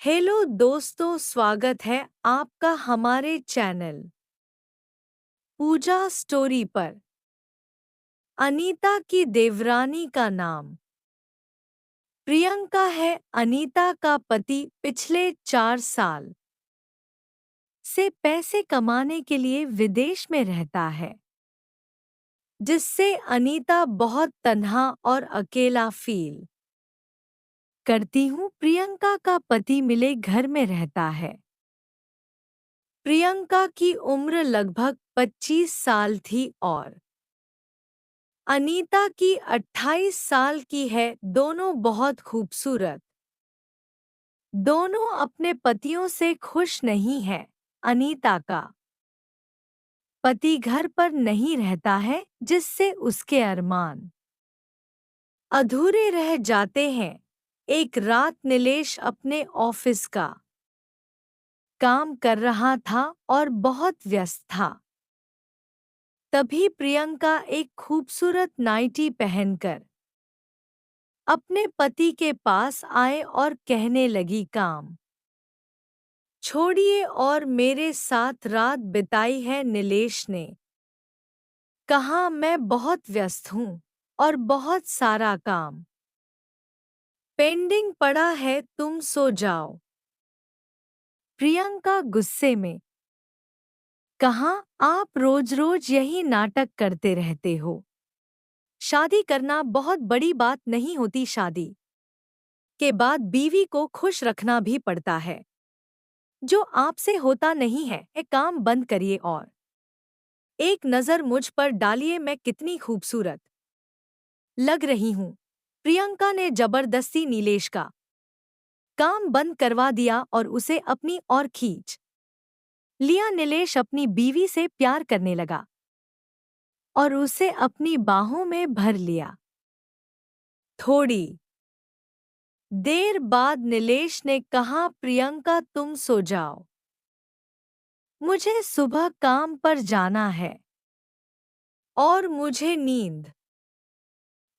Hello दोस्तों, स्वागत है आपका हमारे चैनल पूजा स्टोरी पर। अनीता की देवरानी का नाम प्रियंका है। अनीता का पति पिछले 4 साल से पैसे कमाने के लिए विदेश में रहता है, जिससे अनीता बहुत तन्हा और अकेला फील करती हूँ। प्रियंका का पति मिले घर में रहता है। प्रियंका की उम्र लगभग 25 साल थी और अनीता की 28 साल की है। दोनों बहुत खूबसूरत। दोनों अपने पतियों से खुश नहीं है। अनीता का पति घर पर नहीं रहता है, जिससे उसके अरमान अधूरे रह जाते हैं। एक रात नीलेश अपने ऑफिस का काम कर रहा था और बहुत व्यस्त था। तभी प्रियंका एक खूबसूरत नाइटी पहनकर अपने पति के पास आए और कहने लगी, काम छोड़िए और मेरे साथ रात बिताई है। नीलेश ने कहा, मैं बहुत व्यस्त हूँ और बहुत सारा काम पेंडिंग पड़ा है, तुम सो जाओ। प्रियंका गुस्से में कहा, आप रोज रोज यही नाटक करते रहते हो। शादी करना बहुत बड़ी बात नहीं होती। शादी के बाद बीवी को खुश रखना भी पड़ता है, जो आपसे होता नहीं है। काम बंद करिए और एक नज़र मुझ पर डालिए, मैं कितनी खूबसूरत लग रही हूँ। प्रियंका ने जबरदस्ती नीलेश का काम बंद करवा दिया और उसे अपनी ओर खींच लिया। नीलेश अपनी बीवी से प्यार करने लगा और उसे अपनी बाहों में भर लिया। थोड़ी देर बाद नीलेश ने कहा, प्रियंका तुम सो जाओ, मुझे सुबह काम पर जाना है और मुझे नींद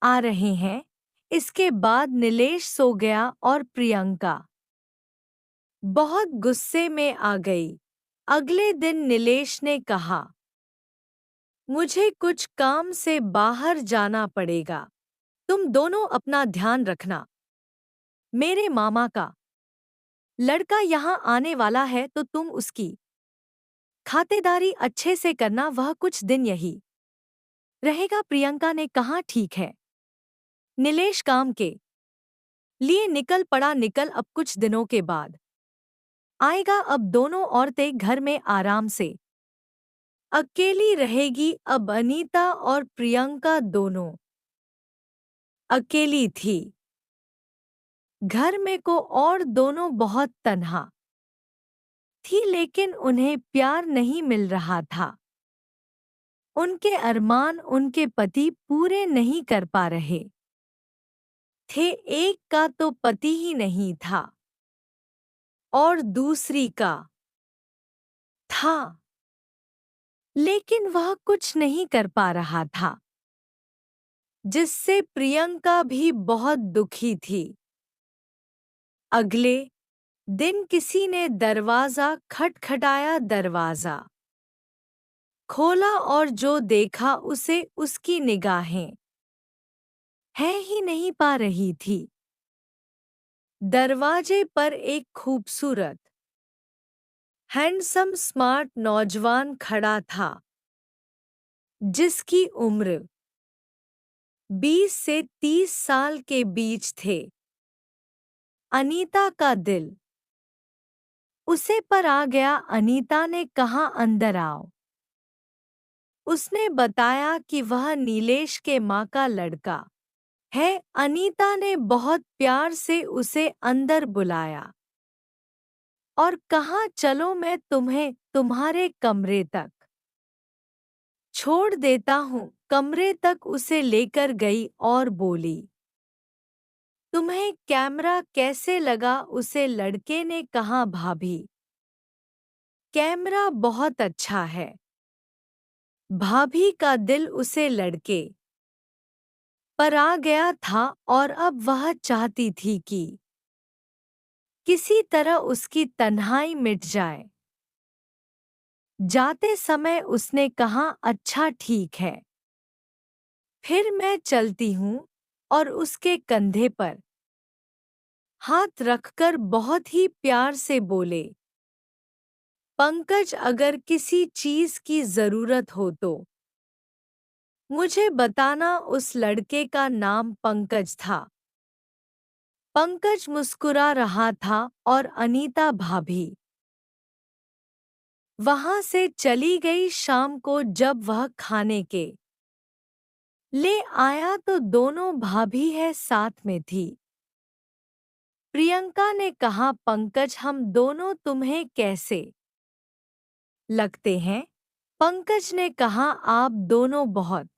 आ रहे हैं। इसके बाद नीलेश सो गया और प्रियंका बहुत गुस्से में आ गई। अगले दिन नीलेश ने कहा, मुझे कुछ काम से बाहर जाना पड़ेगा। तुम दोनों अपना ध्यान रखना। मेरे मामा का लड़का यहाँ आने वाला है, तो तुम उसकी खातिरदारी अच्छे से करना। वह कुछ दिन यही रहेगा। प्रियंका ने कहा, ठीक है। नीलेश काम के लिए निकल पड़ा। निकल अब कुछ दिनों के बाद आएगा। अब दोनों औरतें घर में आराम से अकेली रहेगी। अब अनीता और प्रियंका दोनों अकेली थी घर में को, और दोनों बहुत तन्हा थी, लेकिन उन्हें प्यार नहीं मिल रहा था। उनके अरमान उनके पति पूरे नहीं कर पा रहे थे। एक का तो पति ही नहीं था और दूसरी का था, लेकिन वह कुछ नहीं कर पा रहा था, जिससे प्रियंका भी बहुत दुखी थी। अगले दिन किसी ने दरवाजा खटखटाया। दरवाजा खोला और जो देखा उसे उसकी निगाहें है ही नहीं पा रही थी। दरवाजे पर एक खूबसूरत हैंडसम स्मार्ट नौजवान खड़ा था, जिसकी उम्र 20 से 30 साल के बीच थे। अनीता का दिल उसे पर आ गया। अनीता ने कहा, अंदर आओ। उसने बताया कि वह नीलेश के माँ का लड़का है। अनीता ने बहुत प्यार से उसे अंदर बुलाया और कहा, चलो मैं तुम्हें तुम्हारे कमरे तक छोड़ देता हूँ। कमरे तक उसे लेकर गई और बोली, तुम्हें कैमरा कैसे लगा? उसे लड़के ने कहा, भाभी, कैमरा बहुत अच्छा है। भाभी का दिल उसे लड़के पर आ गया था और अब वह चाहती थी कि किसी तरह उसकी तन्हाई मिट जाए। जाते समय उसने कहा, अच्छा ठीक है। फिर मैं चलती हूँ और उसके कंधे पर हाथ रखकर बहुत ही प्यार से बोले, पंकज, अगर किसी चीज की जरूरत हो तो मुझे बताना। उस लड़के का नाम पंकज था। पंकज मुस्कुरा रहा था और अनीता भाभी वहां से चली गई। शाम को जब वह खाने के ले आया तो दोनों भाभी है साथ में थी। प्रियंका ने कहा, पंकज, हम दोनों तुम्हें कैसे लगते हैं? पंकज ने कहा, आप दोनों बहुत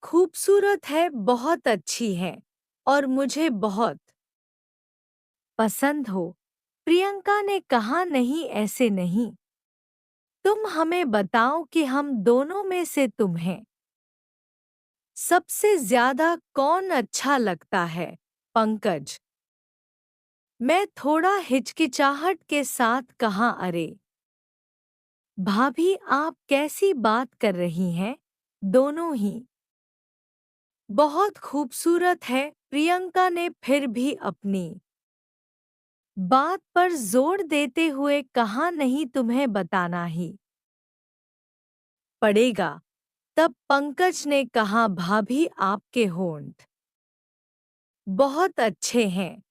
खूबसूरत है, बहुत अच्छी है और मुझे बहुत पसंद हो। प्रियंका ने कहा, नहीं ऐसे नहीं, तुम हमें बताओ कि हम दोनों में से तुम्हें सबसे ज्यादा कौन अच्छा लगता है? पंकज। मैं थोड़ा हिचकिचाहट के साथ कहा, अरे भाभी, आप कैसी बात कर रही हैं? दोनों ही बहुत खूबसूरत है। प्रियंका ने फिर भी अपनी बात पर जोर देते हुए कहा, नहीं, तुम्हें बताना ही पड़ेगा। तब पंकज ने कहा, भाभी, आपके होंठ बहुत अच्छे हैं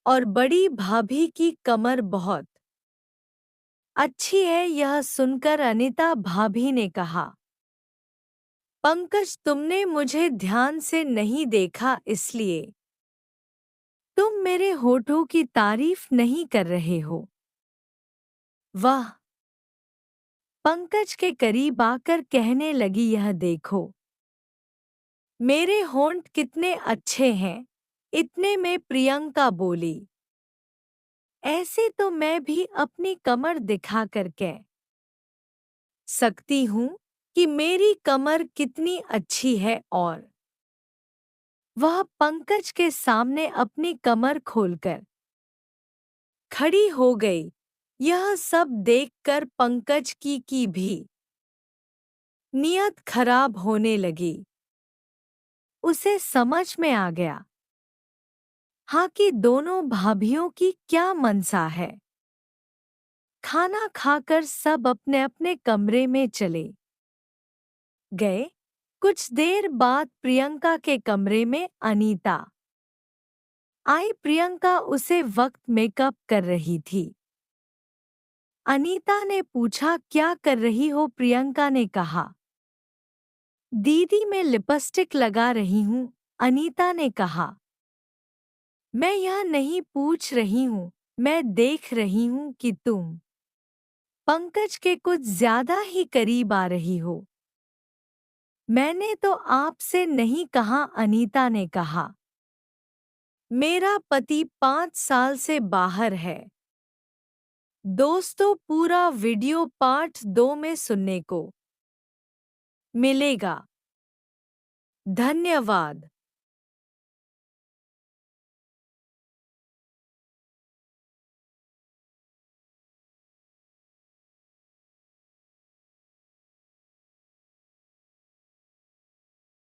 और बड़ी भाभी की कमर बहुत अच्छी है। यह सुनकर अनीता भाभी ने कहा, पंकज, तुमने मुझे ध्यान से नहीं देखा, इसलिए तुम मेरे होठों की तारीफ नहीं कर रहे हो। वाह! पंकज के करीब आकर कहने लगी, यह देखो मेरे होंठ कितने अच्छे हैं। इतने में प्रियंका बोली, ऐसे तो मैं भी अपनी कमर दिखा कर कह सकती हूँ कि मेरी कमर कितनी अच्छी है। और वह पंकज के सामने अपनी कमर खोलकर खड़ी हो गई। यह सब देखकर पंकज की भी नियत खराब होने लगी। उसे समझ में आ गया, हाँ, कि दोनों भाभियों की क्या मनसा है। खाना खाकर सब अपने अपने कमरे में चले गए। कुछ देर बाद प्रियंका के कमरे में अनीता आई। प्रियंका उसे वक्त मेकअप कर रही थी। अनीता ने पूछा, क्या कर रही हो? प्रियंका ने कहा, दीदी, मैं लिपस्टिक लगा रही हूँ। अनीता ने कहा, मैं यह नहीं पूछ रही हूँ, मैं देख रही हूँ कि तुम पंकज के कुछ ज्यादा ही करीब आ रही हो। मैंने तो आपसे नहीं कहा। अनीता ने कहा, मेरा पति 5 साल से बाहर है। दोस्तों, पूरा वीडियो पार्ट 2 में सुनने को मिलेगा। धन्यवाद।